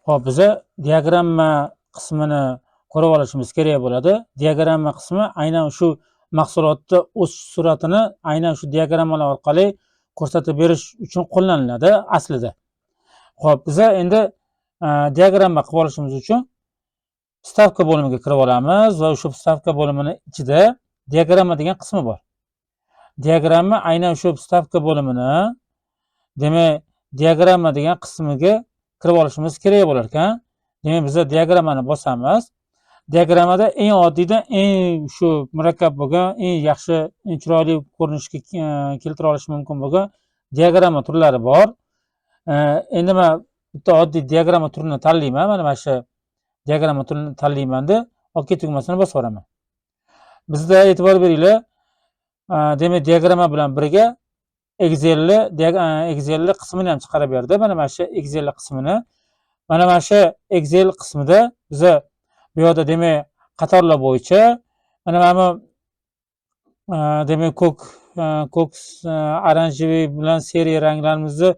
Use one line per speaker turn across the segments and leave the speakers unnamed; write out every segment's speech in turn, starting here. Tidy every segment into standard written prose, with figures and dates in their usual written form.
Xo'p, biza diagramma qismini ko'rib olishimiz kerak bo'ladi. Diagramma qismi aynan shu mahsulotni o'sish sur'atini aynan shu diagrammalar orqali ko'rsatib berish uchun qo'llaniladi aslida. Xo'p, biza endi diagramma qilib olishimiz uchun stavka bo'limiga kirib olamiz va shu stavka bo'limini ichida diagramma degan qismi bor. Diagramma aynan shu stavka bo'limini, demak, diagramma degan qismiga kirib olishimiz kerak bo'lar ekan. Demak, biz diagrammani bosamiz. Diagrammada eng oddiydan eng shu murakkab bo'lgan, eng yaxshi, eng chiroyli ko'rinishga keltira olish mumkin bo'lgan diagramma turlari bor. Endi men bitta oddiy diagramma turini tanlayman. Mana shu diagramma turini tanlayman deb OK tugmasini bosib yuboraman. Bizda e'tibor beringlar, demak, diagramma bilan birga Excel'li qismini ham chiqarib berdi. Mana shu Excel qismini. Mana shu Excel qismida biza bu yerda demak qatorlar bo'yicha mana bu demak ko'k, oranjiy bilan seriya ranglarimizni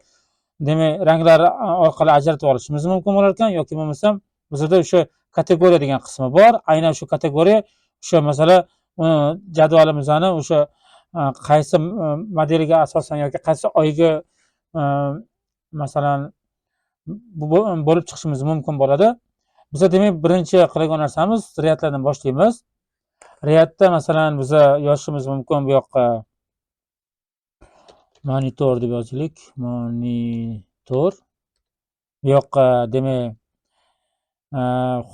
demak ranglar orqali ajratib olishimiz mumkin bo'lar ekan, yoki bo'lmasam bizda o'sha kategoriya degan qismi bor. Aynan shu kategoriya o'sha masalan jadvalimizni o'sha qaysi modeliga asosan yoki qaysi oyga masalan bo'lib chiqishimiz mumkin bo'ladi. Biza demak birinchi qiladigan narsamiz reatlardan boshlaymiz. Reatda masalan biza yozishimiz mumkin bu yoqqa monitor deb yozaylik. Monitor. Bu yoqqa demak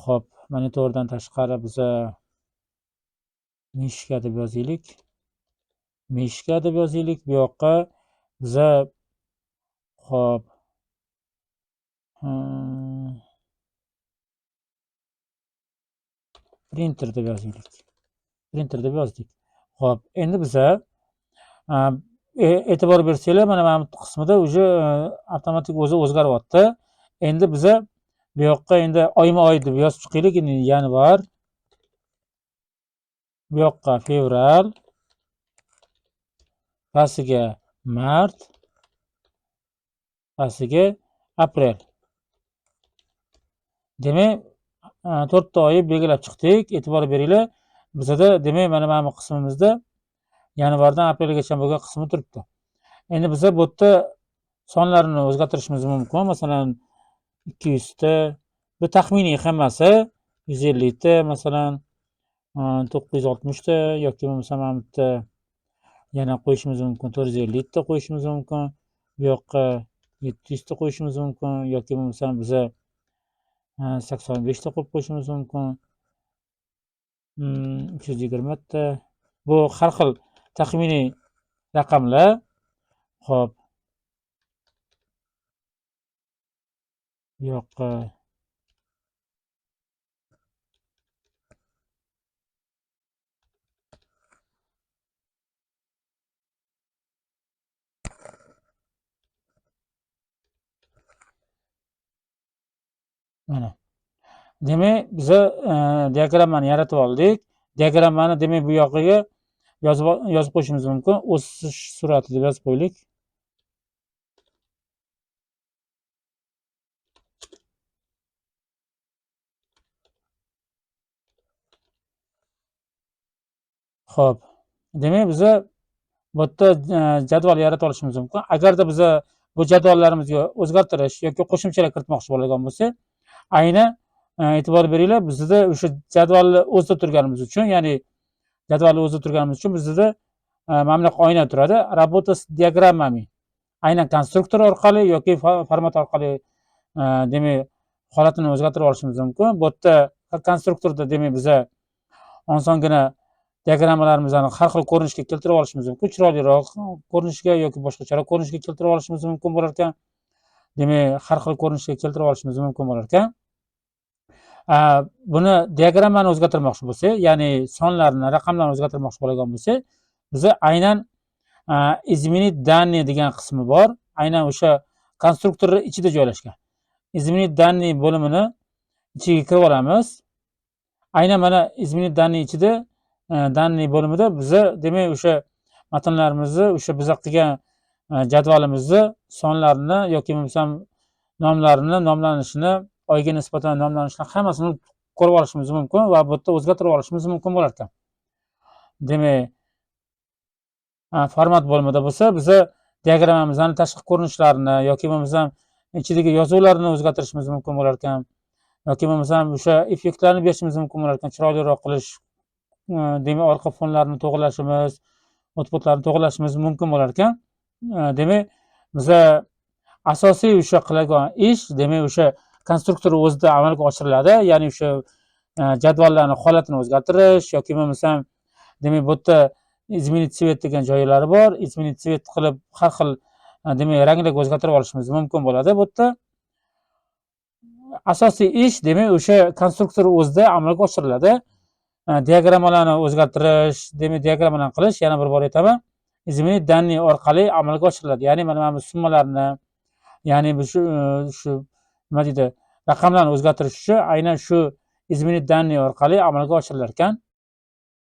xo'p, monitordan tashqari biza mishka deb yozaylik. Mishka deb yozaylik. Bu yoqqa biza xo'p printer deb yozaylik. Printer deb yozdik. Xo'p, endi biza e'tibor bersanglar, mana bu qismida уже avtomatik o'zi o'zgaryapti. Endi biza bu yoqqa endi oyma-oy deb yozib chiqaylik. Endi yanvar, bu yoqqa fevral, pastiga mart, pastiga aprel. Demak, 4 ta oy belgilab chiqdik. E'tibor beringlar. Bizda demak mana bu qismimizda yanvardan aprelgacha bo'lgan qismi turibdi. Endi biza bu yerda sonlarini o'zgartirishimiz mumkin. Masalan 200 ta, bu taxminiy hammasi 150 ta, masalan 960 ta yoki bo'lmasa mana bu yerda yana qo'yishimiz mumkin, 450 ta qo'yishimiz mumkin. Bu yoqqa 700 ta qo'yishimiz mumkin yoki bo'lmasa biza 85 ta qo'yib qo'yishimiz mumkin. 320 ta. Bu har xil taxminiy raqamlar. Xo'p. Bu yoqqa mana. Demak, biza diagrammani yaratib oldik. Diagrammani demak bu yoqiga yozib qo'yishimiz mumkin. O'sish sur'ati deb yozib qo'ydik. Xo'p. Demak, biza bu yerda jadval yaratib olishimiz mumkin. Agarda biza bu jadvallarimizga o'zgartirish yoki qo'shimchalar kiritmoqchi bo'lgan bo'lsak, aynan e'tibor beringlar, bizda o'sha jadvalni o'zida turganimiz uchun, ya'ni jadvalni o'zida turganimiz uchun bizda mana bunaqa oyna turadi. Работа с диаграммами. Aynan konstruktor orqali yoki format orqali demak holatini o'zgartirib olishimiz mumkin. Bu yerda konstruktorda demak biza osongina diagrammalarimizni har xil ko'rinishga keltirib olishimiz mumkin. Chiroyliroq ko'rinishga yoki boshqacharoq ko'rinishga keltirib olishimiz mumkin bo'lar ekan. Demak, har xil ko'rinishga keltirib olishimiz mumkin bo'lar ekan. Buni diagrammani o'zgartirmoqchi bo'lsak, ya'ni sonlarni, raqamlarni o'zgartirmoqchi bo'lgan bo'lsak, biz aynan изменить данные degan qismi bor. Aynan o'sha konstruktorning ichida joylashgan. Изменить данные bo'limini ichiga kirib olamiz. Aynan mana изменить данные ichida данные bo'limida biz demak o'sha matnlarimizni, o'sha biz qilgan jadvalimizni sonlarini yoki bo'lmasam nomlarini, nomlanishini oyga nisbatan nomlanishlar hammasini ko'rib olishimiz mumkin va bu yerda o'zgartirib olishimiz mumkin bo'lar ekan. Demak, format bo'limida bo'lsa, biza diagrammamizni tashqi ko'rinishlarini yoki bo'lmasam ichidagi yozuvlarni o'zgartirishimiz mumkin bo'lar ekan. Yoki bo'lmasam o'sha effektlarni berishimiz mumkin bo'lar ekan. Chiroyliroq qilish, demak, orqa fonlarni to'g'rilashimiz, outputlarni to'g'rilashimiz mumkin bo'lar ekan. Demak, biza asosiy o'sha qiladigan ish, demak, o'sha konstruktor o'zida amalga oshiriladi. Ya'ni o'sha jadvallarning holatini o'zgartirish yoki bo'lmasam, demak, bu yerda изменить цвет degan joylari bor. Изменить цвет qilib har xil, demak, ranglarga o'zgartirib olishimiz mumkin bo'ladi bu yerda. Asosiy ish, demak, o'sha konstruktor o'zida amalga oshiriladi. Diagrammalarni o'zgartirish, demak, diagrammalarni qilish, yana bir bor aytaman, изменить данные orqali amalga oshiriladi. Ya'ni mana bu summalarni, ya'ni bu shu nima deydi, raqamlarni o'zgartirish uchun aynan shu изменить данные orqali amalga oshirilar ekan.